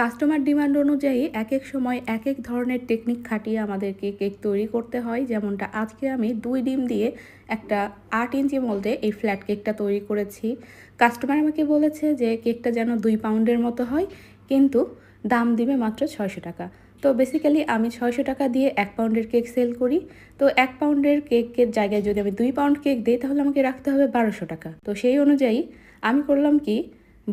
Customer demand অনুযায়ী একেক সময় একেক ধরনের টেকনিক খাটিয়ে আমাদেরকে কেক তৈরি করতে হয়। যেমনটা আজকে আমি ২ ডিম দিয়ে একটা ৮ ইঞ্চি মোল্ডে এই ফ্ল্যাট কেকটা তৈরি করেছি। কাস্টমার আমাকে বলেছে যে কেকটা যেন ২ পাউন্ডের মতো হয়, কিন্তু দাম দিবে মাত্র ৬০০ টাকা। তো বেসিক্যালি আমি ৬০০ টাকা দিয়ে ১ পাউন্ডের কেক সেল করি। তো ১ পাউন্ডের কেকের জায়গায় যদি আমি ২ পাউন্ড কেক দিই তাহলে আমাকে রাখতে হবে ১২০০ টাকা। তো সেই অনুযায়ী আমি করলাম কি,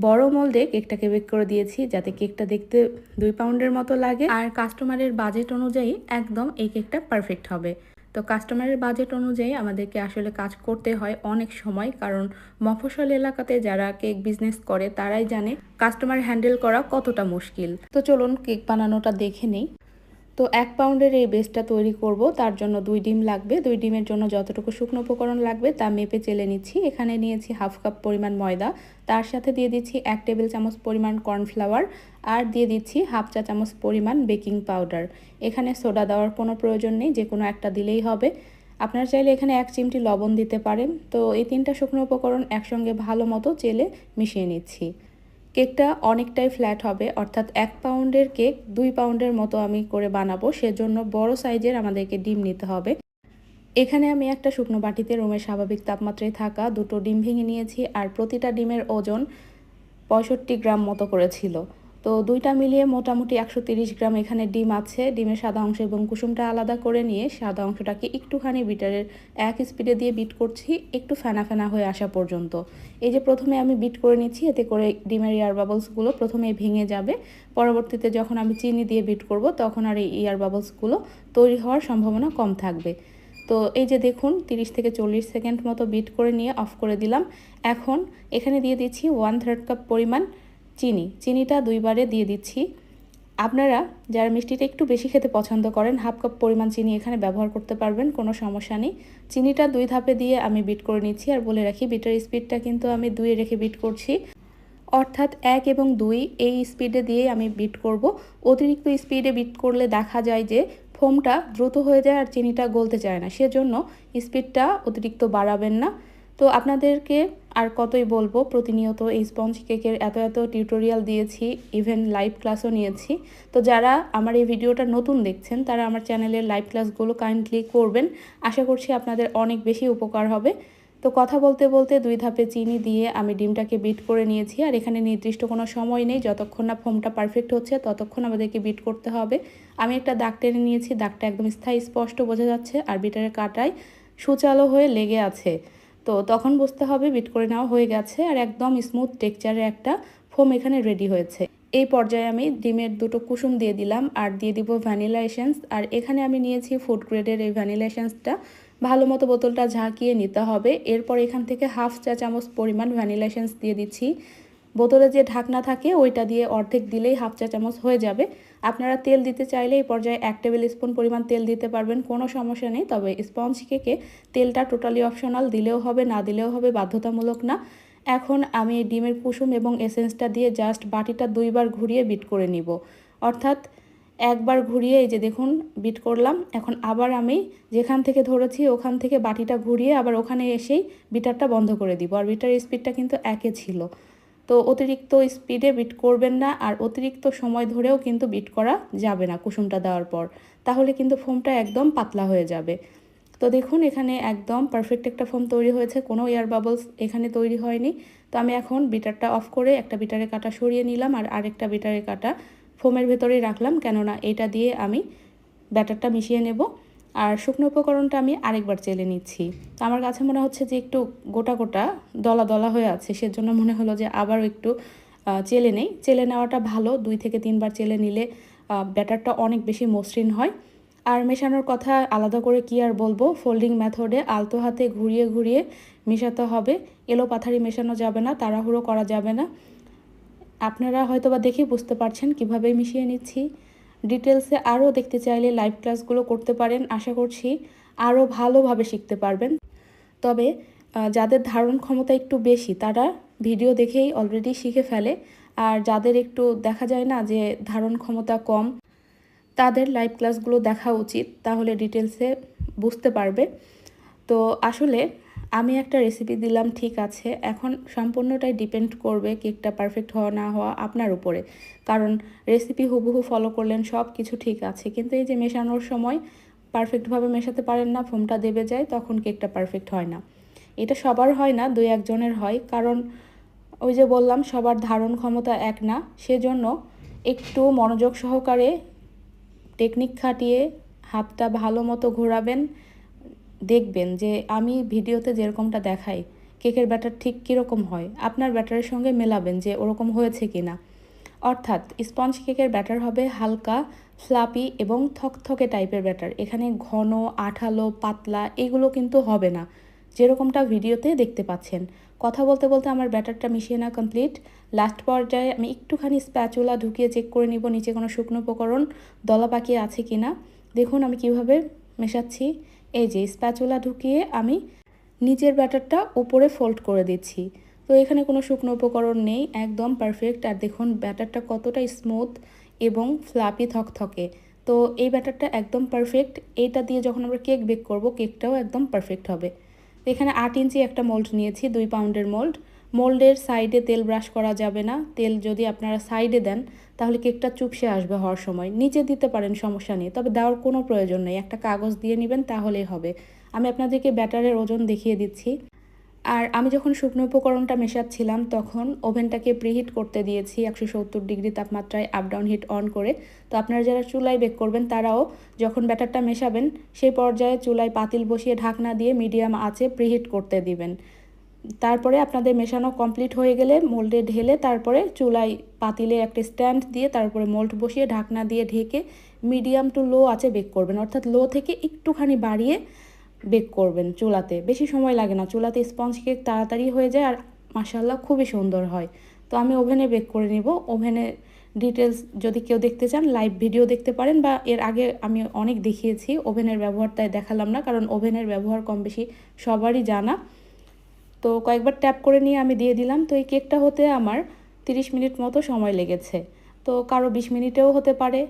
বড় মোল্ডে কেকটাকে বেক করে দিয়েছি যাতে কেকটা দেখতে ২ পাউন্ডের মতো লাগে, আর কাস্টমারের বাজেট অনুযায়ী একদম এই কেকটা পারফেক্ট হবে। তো কাস্টমারের বাজেট অনুযায়ী আমাদেরকে আসলে কাজ করতে হয় অনেক সময়, কারণ মফস্বল এলাকাতে যারা কেক বিজনেস করে তারাই জানে কাস্টমার হ্যান্ডেল করা কতটা মুশকিল। তো চলুন কেক বানানোটা দেখে নেই। তো ১ পাউন্ডের এই বেসটা তৈরি করব, তার জন্য ২ ডিম লাগবে। ২ ডিমের জন্য যতটুকু শুকনো উপকরণ লাগবে তা মেপে চেলে নিচ্ছি। এখানে নিয়েছি হাফ কাপ পরিমাণ ময়দা, তার সাথে দিয়ে দিচ্ছি ১ টেবিল চামচ পরিমাণ কর্নফ্লাওয়ার, আর দিয়ে দিচ্ছি হাফ চা চামচ পরিমাণ বেকিং পাউডার। এখানে সোডা দেওয়ার কোনো প্রয়োজন নেই, যে কোনো একটা দিলেই হবে। আপনারা চাইলে এখানে ১ চিমটি লবণ দিতে পারেন। তো এই ৩টা শুকনো উপকরণ একসঙ্গে ভালো মতো চেলে মিশিয়ে নিচ্ছি। কেকটা অনেকটাই ফ্ল্যাট হবে, অর্থাৎ ১ পাউন্ডের কেক ২ পাউন্ডের মতো আমি করে বানাবো, সেজন্য বড় সাইজের আমাদেরকে ডিম নিতে হবে। এখানে আমি একটা শুকনো বাটিতে রুমের স্বাভাবিক তাপমাত্রায় থাকা ২টো ডিম ভেঙে নিয়েছি, আর প্রতিটা ডিমের ওজন ৬৫ গ্রাম মতো করেছিল। তো ২টা মিলিয়ে মোটামুটি ১৩০ গ্রাম এখানে ডিম আছে। ডিমের সাদা অংশ এবং কুসুমটা আলাদা করে নিয়ে সাদা অংশটাকে একটুখানি বিটারের ১ স্পিডে দিয়ে বিট করছি, একটু ফেনা ফেনা হয়ে আসা পর্যন্ত। এই যে প্রথমে আমি বিট করে নিচ্ছি, এতে করে ডিমের এয়ার বাবলসগুলো প্রথমে ভেঙে যাবে। পরবর্তীতে যখন আমি চিনি দিয়ে বিট করব তখন আর এই এয়ার বাবলসগুলো তৈরি হওয়ার সম্ভাবনা কম থাকবে। তো এই যে দেখুন ৩০ থেকে ৪০ সেকেন্ড মতো বিট করে নিয়ে অফ করে দিলাম। এখন এখানে দিয়ে দিচ্ছি 1/3 কাপ পরিমাণ চিনিটা ২ বারে দিয়ে দিচ্ছি। আপনারা যারা মিষ্টিটা একটু বেশি খেতে পছন্দ করেন হাফ কাপ পরিমাণ চিনি এখানে ব্যবহার করতে পারবেন, কোনো সমস্যা নেই। চিনিটা ২ ধাপে দিয়ে আমি বিট করে নিচ্ছি, আর বলে রাখি বিটার স্পিডটা কিন্তু আমি ২ এ রেখে বিট করছি, অর্থাৎ ১ এবং ২ এই স্পিডে দিয়ে আমি বিট করব। অতিরিক্ত স্পিডে বিট করলে দেখা যায় যে ফোমটা দ্রুত হয়ে যায় আর চিনিটা গলতে চায় না, সেজন্য স্পিডটা অতিরিক্ত বাড়াবেন না। তো আপনাদেরকে আর কতই বলবো, প্রতিনিয়ত এই স্পঞ্জ কেকের এত টিউটোরিয়াল দিয়েছি, ইভেন লাইভ ক্লাসও নিয়েছি। তো যারা আমার এই ভিডিওটা নতুন দেখছেন তারা আমার চ্যানেলের লাইভ ক্লাসগুলো কাইন্ডলি করবেন, আশা করছি আপনাদের অনেক বেশি উপকার হবে। তো কথা বলতে বলতে ২ ধাপে চিনি দিয়ে আমি ডিমটাকে বিট করে নিয়েছি, আর এখানে নির্দিষ্ট কোনো সময় নেই, যতক্ষণ না ফোমটা পারফেক্ট হচ্ছে ততক্ষণ আমাদেরকে বিট করতে হবে। আমি একটা দাগ টেনে নিয়েছি, দাগটা একদম স্থায়ী স্পষ্ট বোঝা যাচ্ছে, আর বিটারের কাঁটায় সুচালো হয়ে লেগে আছে। তো তখন বুঝতে হবে বিট করে নেওয়া হয়ে গেছে, আর একদম স্মুথ টেক্সচারের একটা ফোম এখানে রেডি হয়েছে। এই পর্যায়ে আমি ডিমের ২টো কুসুম দিয়ে দিলাম, আর দিয়ে দিব ভ্যানিলা এসেন্স। আর এখানে আমি নিয়েছি ফুড গ্রেডের এই ভ্যানিলা এসেন্সটা, ভালো মতো বোতলটা ঝাঁকিয়ে নিতে হবে। এরপর এখান থেকে হাফ চা চামচ পরিমাণ ভ্যানিলা এসেন্স দিয়ে দিচ্ছি। বোতলে যে ঢাকনা থাকে ওইটা দিয়ে অর্ধেক দিলেই হাফ চা চামচ হয়ে যাবে। আপনারা তেল দিতে চাইলে এই পর্যায়ে ১ টেবিল স্পুন পরিমাণ তেল দিতে পারবেন, কোনো সমস্যা নেই। তবে স্পঞ্জ কেকে তেলটা টোটালি অপশনাল, দিলেও হবে না দিলেও হবে, বাধ্যতামূলক না। এখন আমি ডিমের কুসুম এবং এসেন্সটা দিয়ে জাস্ট বাটিটা ২ বার ঘুরিয়ে বিট করে নিব, অর্থাৎ একবার ঘুরিয়ে এই যে দেখুন বিট করলাম। এখন আবার আমি যেখান থেকে ধরেছি ওখান থেকে বাটিটা ঘুরিয়ে আবার ওখানে এসেই বিটারটা বন্ধ করে দিব, আর বিটার স্পিডটা কিন্তু একে ছিল। তো অতিরিক্ত স্পিডে বিট করবেন না, আর অতিরিক্ত সময় ধরেও কিন্তু বিট করা যাবে না কুসুমটা দেওয়ার পর, তাহলে কিন্তু ফোমটা একদম পাতলা হয়ে যাবে। তো দেখুন এখানে একদম পারফেক্ট একটা ফোম তৈরি হয়েছে, কোনো এয়ার বাবলস এখানে তৈরি হয়নি। তো আমি এখন বিটারটা অফ করে একটা বিটারের কাঁটা সরিয়ে নিলাম, আর আরেকটা বিটারের কাঁটা ফোমের ভেতরেই রাখলাম, কেননা এটা দিয়ে আমি ব্যাটারটা মিশিয়ে নেব। আর শুকনো উপকরণটা আমি আরেকবার চেলে নিচ্ছি। তো আমার কাছে মনে হচ্ছে যে একটু গোটা গোটা দলা দলা হয়ে আছে, সেজন্য মনে হলো যে আবারও একটু চেলে নেই। চেলে নেওয়াটা ভালো, ২ থেকে ৩ বার চেলে নিলে ব্যাটারটা অনেক বেশি মসৃণ হয়। আর মেশানোর কথা আলাদা করে কি আর বলবো, ফোল্ডিং মেথডে আলতো হাতে ঘুরিয়ে ঘুরিয়ে মেশাতে হবে, এলোপাথারি মেশানো যাবে না, তাড়াহুড়ো করা যাবে না। আপনারা হয়তোবা দেখেই বুঝতে পারছেন কীভাবে মিশিয়ে নিচ্ছি। ডিটেলসে আরও দেখতে চাইলে লাইভ ক্লাসগুলো করতে পারেন, আশা করছি আরও ভালোভাবে শিখতে পারবেন। তবে যাদের ধারণ ক্ষমতা একটু বেশি তারা ভিডিও দেখেই অলরেডি শিখে ফেলে, আর যাদের একটু দেখা যায় না যে ধারণ ক্ষমতা কম, তাদের লাইভ ক্লাসগুলো দেখা উচিত, তাহলে ডিটেলসে বুঝতে পারবে। তো আসলে আমি একটা রেসিপি দিলাম, ঠিক আছে, এখন সম্পূর্ণটাই ডিপেন্ড করবে কেকটা পারফেক্ট হওয়া না হওয়া আপনার উপরে। কারণ রেসিপি হুবহু ফলো করলেন, সব কিছু ঠিক আছে, কিন্তু এই যে মেশানোর সময় পারফেক্টভাবে মেশাতে পারেন না, ফোমটা দেবে যায়, তখন কেকটা পারফেক্ট হয় না। এটা সবার হয় না, 2-1 জনের হয়, কারণ ওই যে বললাম সবার ধারণ ক্ষমতা এক না। সেজন্য একটু মনোযোগ সহকারে টেকনিক খাটিয়ে হাতটা ভালো মতো ঘোরাবেন, দেখবেন যে আমি ভিডিওতে যেরকমটা দেখাই কেকের ব্যাটার ঠিক কীরকম হয়, আপনার ব্যাটারের সঙ্গে মেলাবেন যে ওরকম হয়েছে কি না। অর্থাৎ স্পঞ্জ কেকের ব্যাটার হবে হালকা, ফ্লাপি এবং থকথকে টাইপের ব্যাটার। এখানে ঘন, আঠালো, পাতলা এগুলো কিন্তু হবে না, যেরকমটা ভিডিওতে দেখতে পাচ্ছেন। কথা বলতে বলতে আমার ব্যাটারটা মিশিয়ে নেওয়া কমপ্লিট। লাস্ট পর্যায়ে আমি একটুখানি স্প্যাচুলা ঢুকিয়ে চেক করে নিব নিচে কোনো শুকনো উপকরণ দলা পাকিয়ে আছে কি না। দেখুন আমি কিভাবে মেশাচ্ছি। এই যে স্প্যাচুলা ঢুকিয়ে আমি নিচের ব্যাটারটা উপরে ফোল্ড করে দিচ্ছি। তো এখানে কোনো শুকনো উপকরণ নেই, একদম পারফেক্ট। আর দেখুন ব্যাটারটা কতটা স্মুথ এবং ফ্লাপি থকথকে। তো এই ব্যাটারটা একদম পারফেক্ট। এইটা দিয়ে যখন আমরা কেক বেক করব, কেকটাও একদম পারফেক্ট হবে। এখানে 8 ইঞ্চি একটা মোল্ড নিয়েছি, 2 পাউন্ডের মোল্ড। মোল্ডের সাইডে তেল ব্রাশ করা যাবে না। তেল যদি আপনারা সাইডে দেন তাহলে কেকটা চুপসে আসবে হওয়ার সময়। নিচে দিতে পারেন, সমস্যা নেই, তবে দেওয়ার কোনো প্রয়োজন নেই, একটা কাগজ দিয়ে নেবেন তাহলেই হবে। আমি আপনাদেরকে ব্যাটারের ওজন দেখিয়ে দিচ্ছি। আর আমি যখন শুকনো উপকরণটা মেশাচ্ছিলাম তখন ওভেনটাকে প্রিহিট করতে দিয়েছি 170 ডিগ্রি তাপমাত্রায়, আপ ডাউন হিট অন করে। তো আপনারা যারা চুলায় বেক করবেন তারাও যখন ব্যাটারটা মেশাবেন সেই পর্যায়ে চুলায় পাতিল বসিয়ে ঢাকনা দিয়ে মিডিয়াম আঁচে প্রিহিট করতে দিবেন। তারপরে আপনাদের মেশানো কমপ্লিট হয়ে গেলে মোল্ডে ঢেলে তারপরে চুলায় পাতিলে একটা স্ট্যান্ড দিয়ে তারপরে মোল্ড বসিয়ে ঢাকনা দিয়ে ঢেকে মিডিয়াম টু লো আঁচে বেক করবেন। অর্থাৎ লো থেকে একটুখানি বাড়িয়ে বেক করবেন চুলাতে, বেশি সময় লাগে না। চুলাতে স্পঞ্জ কেক তাড়াতাড়ি হয়ে যায় আর মাশাআল্লাহ খুবই সুন্দর হয়। তো আমি ওভেনে বেক করে নিব। ওভেনে ডিটেলস যদি কেউ দেখতে চান লাইভ ভিডিও দেখতে পারেন, বা এর আগে আমি অনেক দেখিয়েছি, ওভেনের ব্যবহারটাই দেখালাম না কারণ ওভেনের ব্যবহার কম বেশি সবারই জানা। তো কয়েকবার ট্যাপ করে নিয়ে আমি দিয়ে দিলাম। তো এই কেকটা হতে আমার 30 মিনিট মতো সময় লেগেছে। তো কারো 20 মিনিটেও হতে পারে,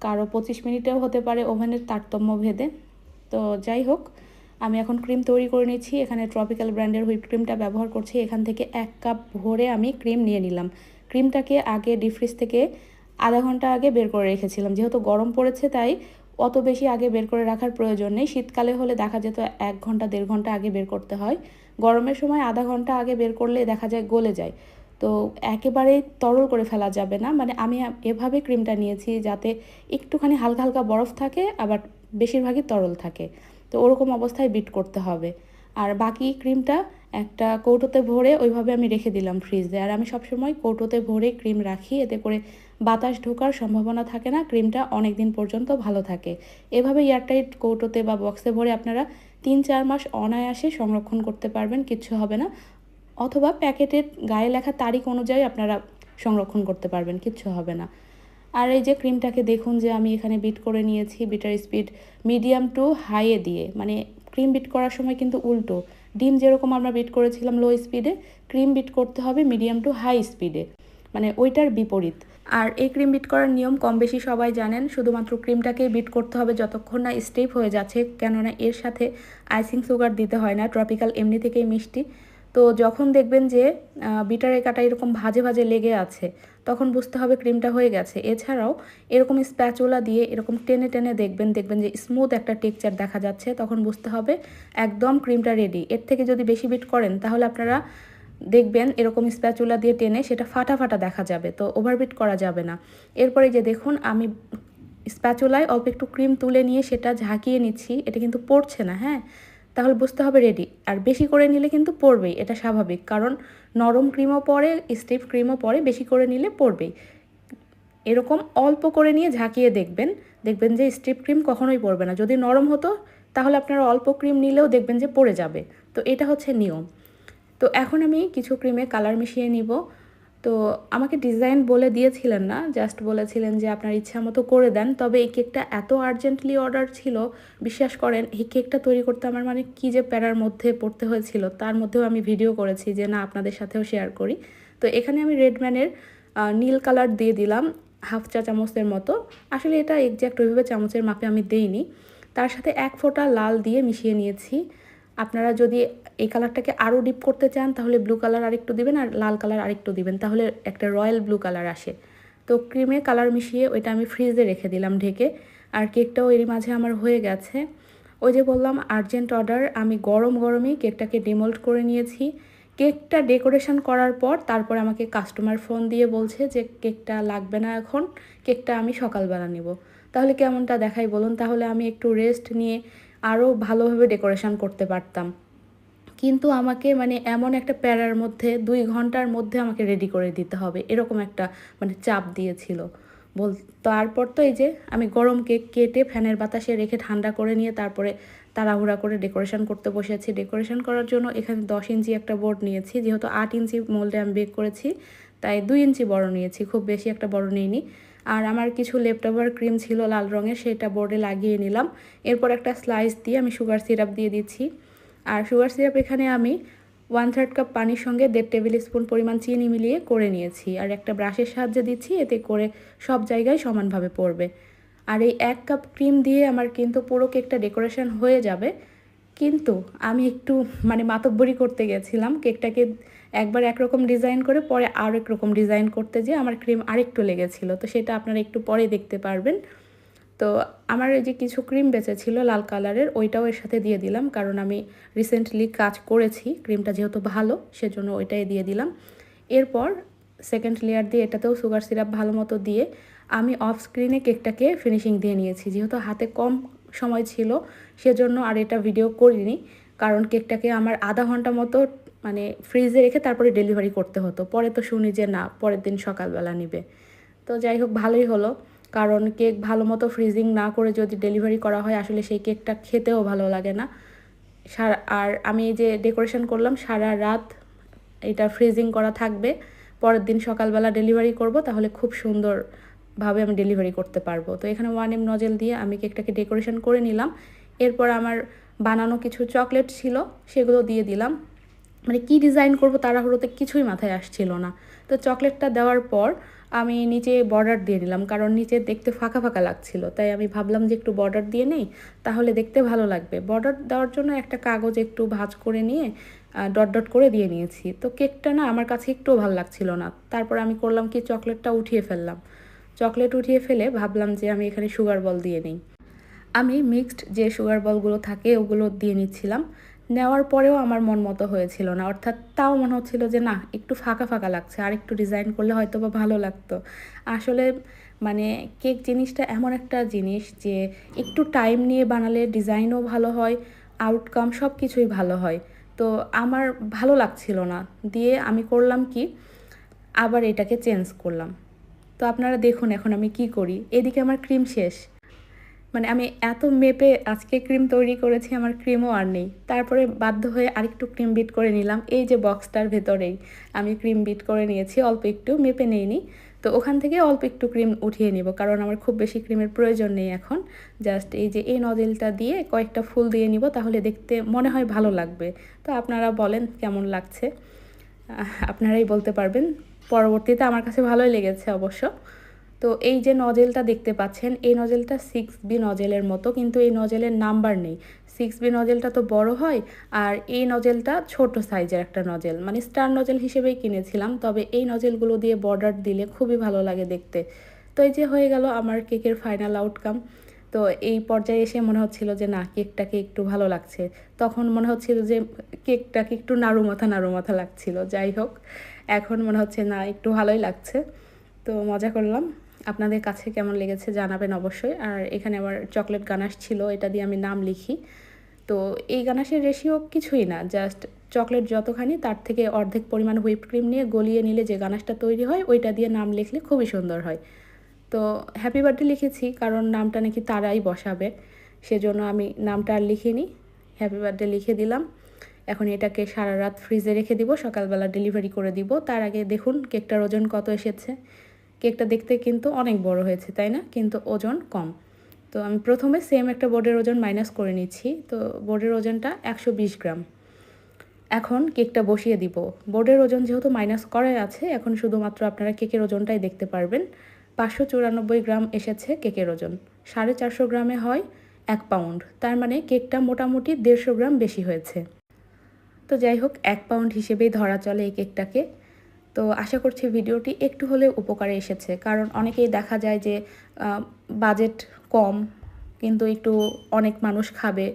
কারো 25 মিনিটেও হতে পারে, ওভেনের তারতম্য ভেদে। তো যাই হোক, আমি এখন ক্রিম তৈরি করে নিচ্ছি। এখানে ট্রপিক্যাল ব্র্যান্ডের হুইপ ক্রিমটা ব্যবহার করছি। এখান থেকে 1 কাপ ভরে আমি ক্রিম নিয়ে নিলাম। ক্রিমটাকে আগে ডিপ ফ্রিজ থেকে আধা ঘন্টা আগে বের করে রেখেছিলাম। যেহেতু গরম পড়েছে তাই অত বেশি আগে বের করে রাখার প্রয়োজন নেই। শীতকালে হলে দেখা যেত 1 ঘন্টা 1.5 ঘন্টা আগে বের করতে হয়। গরমের সময় আধা ঘন্টা আগে বের করলে দেখা যায় গলে যায়। তো একেবারেই তরল করে ফেলা যাবে না, মানে আমি এভাবে ক্রিমটা নিয়েছি যাতে একটুখানি হালকা হালকা বরফ থাকে আবার বেশিরভাগই তরল থাকে। তো ওরকম অবস্থায় বিট করতে হবে। আর বাকি ক্রিমটা একটা কৌটোতে ভরে ওইভাবে আমি রেখে দিলাম ফ্রিজে। আর আমি সবসময় কৌটোতে ভরে ক্রিম রাখি, এতে করে বাতাস ঢোকার সম্ভাবনা থাকে না, ক্রিমটা অনেক দিন পর্যন্ত ভালো থাকে। এভাবে এয়ারটাইট কৌটোতে বা বক্সে ভরে আপনারা 3-4 মাস অনায়াসে সংরক্ষণ করতে পারবেন, কিচ্ছু হবে না। অথবা প্যাকেটের গায়ে লেখা তারিখ অনুযায়ী আপনারা সংরক্ষণ করতে পারবেন, কিচ্ছু হবে না। আর এই যে ক্রিমটাকে দেখুন যে আমি এখানে বিট করে নিয়েছি, বিটার স্পিড মিডিয়াম টু হাইয়ে দিয়ে, মানে ক্রিম বিট করার সময় কিন্তু উল্টো। ডিম যেরকম আমরা বিট করেছিলাম লো স্পিডে, ক্রিম বিট করতে হবে মিডিয়াম টু হাই স্পিডে, মানে ওইটার বিপরীত। আর এই ক্রিম বিট করার নিয়ম কম বেশি সবাই জানেন, শুধুমাত্র ক্রিমটাকেই বিট করতে হবে যতক্ষণ না স্টিফ হয়ে যাচ্ছে, কেননা এর সাথে আইসিং সুগার দিতে হয় না, ট্রপিক্যাল এমনি থেকেই মিষ্টি। তো যখন দেখবেন যে বিটারের কাটা এরকম ভাজে ভাজে লেগে আছে তখন বুঝতে হবে ক্রিমটা হয়ে গেছে। এছাড়াও এরকম স্প্যাচুলা দিয়ে এরকম টেনে টেনে দেখবেন যে স্মুথ একটা টেক্সচার দেখা যাচ্ছে, তখন বুঝতে হবে একদম ক্রিমটা রেডি। এর থেকে যদি বেশি বিট করেন তাহলে আপনারা দেখবেন এরকম স্প্যাচুলা দিয়ে টেনে সেটা ফাটা ফাটা দেখা যাবে, তো ওভারবিট করা যাবে না। এরপরে যে দেখুন আমি স্প্যাচুলায় অল্প একটু ক্রিম তুলে নিয়ে সেটা ঝাঁকিয়ে নিচ্ছি, এটা কিন্তু পড়ছে না, হ্যাঁ, তাহলে বুঝতে হবে রেডি। আর বেশি করে নিলে কিন্তু পড়বেই, এটা স্বাভাবিক, কারণ নরম ক্রিমও পড়ে স্টিফ ক্রিমও পড়ে, বেশি করে নিলে পড়বেই। এরকম অল্প করে নিয়ে ঝাঁকিয়ে দেখবেন যে স্টিফ ক্রিম কখনোই পড়বে না। যদি নরম হতো তাহলে আপনারা অল্প ক্রিম নিলেও দেখবেন যে পড়ে যাবে। তো এটা হচ্ছে নিয়ম। তো এখন আমি কিছু ক্রিমে কালার মিশিয়ে নিব। তো আমাকে ডিজাইন বলে দিয়েছিলেন না, জাস্ট বলেছিলেন যে আপনার ইচ্ছা মতো করে দেন। তবে এই কেকটা এত আর্জেন্টলি অর্ডার ছিল, বিশ্বাস করেন এই কেকটা তৈরি করতে আমার মানে কী যে প্যারার মধ্যে পড়তে হয়েছিল, তার মধ্যেও আমি ভিডিও করেছি যে না আপনাদের সাথেও শেয়ার করি। তো এখানে আমি রেডম্যানের নীল কালার দিয়ে দিলাম 1/2 চা চামচের মতো। আসলে এটা এক্স্যাক্ট ওইভাবে চামচের মাপে আমি দেইনি। তার সাথে 1 ফোঁটা লাল দিয়ে মিশিয়ে নিয়েছি। আপনারা যদি এই কালারটাকে আরও ডিপ করতে চান তাহলে ব্লু কালার আরেকটু দিবেন আর লাল কালার আরেকটু দিবেন, তাহলে একটা রয়্যাল ব্লু কালার আসে। তো ক্রিমে কালার মিশিয়ে ওইটা আমি ফ্রিজে রেখে দিলাম ঢেকে। আর কেকটাও এরই মাঝে আমার হয়ে গেছে। ওই যে বললাম আর্জেন্ট অর্ডার, আমি গরম গরমই কেকটাকে ডিমোল্ড করে নিয়েছি। কেকটা ডেকোরেশন করার পর তারপর আমাকে কাস্টমার ফোন দিয়ে বলছে যে কেকটা লাগবে না এখন, কেকটা আমি সকালবেলা নেব। তাহলে কেমনটা দেখাই বলুন? তাহলে আমি একটু রেস্ট নিয়ে আরও ভালোভাবে ডেকোরেশন করতে পারতাম। কিন্তু আমাকে মানে এমন একটা প্যারার মধ্যে 2 ঘন্টার মধ্যে আমাকে রেডি করে দিতে হবে, এরকম একটা মানে চাপ দিয়েছিল। তারপর তো এই যে আমি গরম কেক কেটে ফ্যানের বাতাসে রেখে ঠান্ডা করে নিয়ে তারপরে তাড়াহুড়া করে ডেকোরেশন করতে বসেছি। ডেকোরেশন করার জন্য এখানে 10 ইঞ্চি একটা বোর্ড নিয়েছি, যেহেতু 8 ইঞ্চি মোল্ডে আমি বেক করেছি তাই 2 ইঞ্চি বড় নিয়েছি, খুব বেশি একটা বড় নিইনি। আর আমার কিছু লেফটওভার ক্রিম ছিল লাল রঙের, সেটা বোর্ডে লাগিয়ে নিলাম। এরপর একটা স্লাইস দিয়ে আমি সুগার সিরাপ দিয়ে দিচ্ছি। আর সুগার সিরাপ এখানে আমি 1/3 কাপ পানির সঙ্গে 1.5 টেবিল স্পুন পরিমাণ চিনি মিলিয়ে করে নিয়েছি। আর একটা ব্রাশের সাহায্যে দিচ্ছি, এতে করে সব জায়গায় সমানভাবে পড়বে। আর এই 1 কাপ ক্রিম দিয়ে আমার কিন্তু পুরো কেকটা ডেকোরেশন হয়ে যাবে। কিন্তু আমি একটু মানে মাতব্বরি করতে গেছিলাম, কেকটাকে একবার একরকম ডিজাইন করে পরে আরেক রকম ডিজাইন করতে যেয়ে আমার ক্রিম আরেকটু লেগেছিল। তো সেটা আপনারা একটু পরে দেখতে পারবেন। তো আমার এই যে কিছু ক্রিম বেঁচেছিল লাল কালারের, ওইটাও এর সাথে দিয়ে দিলাম, কারণ আমি রিসেন্টলি কাজ করেছি, ক্রিমটা যেহেতু ভালো সেজন্য ওইটাই দিয়ে দিলাম। এরপর সেকেন্ড লেয়ার দিয়ে এটাতেও সুগার সিরাপ ভালো মতো দিয়ে আমি অফ স্ক্রিনে কেকটাকে ফিনিশিং দিয়ে নিয়েছি। যেহেতু হাতে কম সময় ছিল সেজন্য আর এটা ভিডিও করিনি, কারণ কেকটাকে আমার আধা ঘন্টা মতো মানে ফ্রিজে রেখে তারপরে ডেলিভারি করতে হতো। পরে তো শুনি যে না, পরের দিন সকালবেলা নিবে। তো যাই হোক, ভালোই হলো, কারণ কেক ভালো মতো ফ্রিজিং না করে যদি ডেলিভারি করা হয় আসলে সেই কেকটা খেতেও ভালো লাগে না। আর আমি এই যে ডেকোরেশন করলাম সারা রাত এটা ফ্রিজিং করা থাকবে, পরের দিন সকালবেলা ডেলিভারি করব, তাহলে খুব সুন্দরভাবে আমি ডেলিভারি করতে পারবো। তো এখানে 1M নজেল দিয়ে আমি কেকটাকে ডেকোরেশন করে নিলাম। এরপর আমার বানানো কিছু চকলেট ছিল সেগুলো দিয়ে দিলাম। মানে কী ডিজাইন করব তাড়াহুড়োতে কিছুই মাথায় আসছিল না। তো চকলেটটা দেওয়ার পর আমি নিচে বর্ডার দিয়ে নিলাম, কারণ নিচে দেখতে ফাঁকা ফাঁকা লাগছিল, তাই আমি ভাবলাম যে একটু বর্ডার দিয়ে নেই, তাহলে দেখতে ভালো লাগবে। বর্ডার দেওয়ার জন্য একটা কাগজ একটু ভাঁজ করে নিয়ে ডট ডট করে দিয়ে নিয়েছি। তো কেকটা না আমার কাছে একটুও ভালো লাগছিল না। তারপর আমি করলাম কি, চকলেটটা উঠিয়ে ফেললাম। চকলেট উঠিয়ে ফেলে ভাবলাম যে আমি এখানে সুগার বল দিয়ে নিই। আমি মিক্সড যে সুগার বলগুলো থাকে ওগুলো দিয়ে নিচ্ছিলাম। নেওয়ার পরেও আমার মন মতো হয়েছিল না, অর্থাৎ তাও মনে হচ্ছিল যে না, একটু ফাঁকা ফাঁকা লাগছে, আর একটু ডিজাইন করলে হয়তো বা ভালো লাগতো। আসলে মানে কেক জিনিসটা এমন একটা জিনিস যে একটু টাইম নিয়ে বানালে ডিজাইনও ভালো হয়, আউটকাম সব কিছুই ভালো হয়। তো আমার ভালো লাগছিল না, দিয়ে আমি করলাম কি, আবার এটাকে চেঞ্জ করলাম। তো আপনারা দেখুন এখন আমি কি করি। এদিকে আমার ক্রিম শেষ, মানে আমি এত মেপে আজকে ক্রিম তৈরি করেছি, আমার ক্রিমও আর নেই। তারপরে বাধ্য হয়ে আরেকটু ক্রিম বিট করে নিলাম। এই যে বক্সটার ভেতরেই আমি ক্রিম বিট করে নিয়েছি, অল্প একটু, মেপে নেইনি। তো ওখান থেকে অল্প একটু ক্রিম উঠিয়ে নিব, কারণ আমার খুব বেশি ক্রিমের প্রয়োজন নেই এখন। জাস্ট এই যে এই নজেলটা দিয়ে কয়েকটা ফুল দিয়ে নিব, তাহলে দেখতে মনে হয় ভালো লাগবে। তো আপনারা বলেন কেমন লাগছে, আপনারাই বলতে পারবেন। পরবর্তীতে আমার কাছে ভালোই লেগেছে অবশ্য। তো এই যে নজেলটা দেখতে পাচ্ছেন, এই নজেলটা 6B নজেলের মতো, কিন্তু এই নজেলের নাম্বার নেই। 6B নজেলটা তো বড় হয়, আর এই নজেলটা ছোট সাইজের একটা নজেল, মানে স্টার নজেল হিসেবেই কিনেছিলাম। তবে এই নজেলগুলো দিয়ে বর্ডার দিলে খুবই ভালো লাগে দেখতে। তো এই যে হয়ে গেল আমার কেকের ফাইনাল আউটকাম। তো এই পর্যায়ে এসে মনে হচ্ছিল যে না, কেকটাকে একটু ভালো লাগছে। তখন মনে হচ্ছিল যে কেকটাকে একটু নাড়ু মাথা লাগছিল। যাই হোক, এখন মনে হচ্ছে না, একটু ভালোই লাগছে। তো মজা করলাম। আপনাদের কাছে কেমন লেগেছে জানাবেন অবশ্যই। আর এখানে আমার চকলেট গানাশ ছিল, এটা দিয়ে আমি নাম লিখি। তো এই গানাশের রেশিও কিছুই না, জাস্ট চকলেট যতখানি তার থেকে অর্ধেক পরিমাণ হুইপ ক্রিম নিয়ে গলিয়ে নিলে যে গানাশটা তৈরি হয় ওইটা দিয়ে নাম লিখলে খুবই সুন্দর হয়। তো হ্যাপি বার্থডে লিখেছি, কারণ নামটা নাকি তারাই বসাবে, সেজন্য আমি নামটা আর লিখিনি, হ্যাপি বার্থডে লিখে দিলাম। এখন এটাকে সারা রাত ফ্রিজে রেখে দিব, সকালবেলা ডেলিভারি করে দিব। তার আগে দেখুন কেকটার ওজন কত এসেছে। কেকটা দেখতে কিন্তু অনেক বড় হয়েছে, তাই না? কিন্তু ওজন কম। তো আমি প্রথমে সেম একটা বোর্ডের ওজন মাইনাস করে নিচ্ছি। তো বোর্ডের ওজনটা 120 গ্রাম। এখন কেকটা বসিয়ে দিব। বোর্ডের ওজন যেহেতু মাইনাস করাই আছে, এখন শুধুমাত্র আপনারা কেকের ওজনটাই দেখতে পারবেন। 594 গ্রাম এসেছে কেকের ওজন। 450 গ্রামে হয় 1 পাউন্ড, তার মানে কেকটা মোটামুটি 150 গ্রাম বেশি হয়েছে। তো যাই হোক 1 পাউন্ড হিসেবেই ধরা চলে এই কেকটাকে। তো আশা করছি ভিডিওটি একটু হলেও উপকারে এসেছে, কারণ অনেকেই দেখা যায় যে বাজেট কম কিন্তু একটু অনেক মানুষ খাবে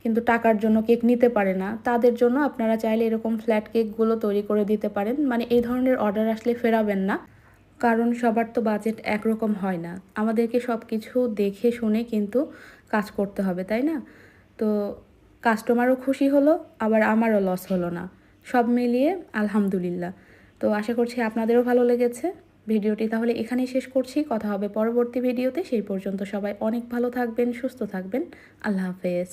কিন্তু টাকার জন্য কেক নিতে পারে না, তাদের জন্য আপনারা চাইলে এরকম ফ্ল্যাট কেকগুলো তৈরি করে দিতে পারেন। মানে এই ধরনের অর্ডার আসলে ফেরাবেন না, কারণ সবার তো বাজেট একরকম হয় না, আমাদেরকে সব কিছু দেখে শুনে কিন্তু কাজ করতে হবে, তাই না? তো কাস্টমারও খুশি হলো, আবার আমারও লস হলো না, সব মিলিয়ে আলহামদুলিল্লাহ। তো আশা করছি আপনাদেরও ভালো লেগেছে। ভিডিওটি তাহলে এখানেই শেষ করছি, কথা হবে পরবর্তী ভিডিওতে। সেই পর্যন্ত সবাই অনেক ভালো থাকবেন, সুস্থ থাকবেন। আল্লাহ হাফেজ।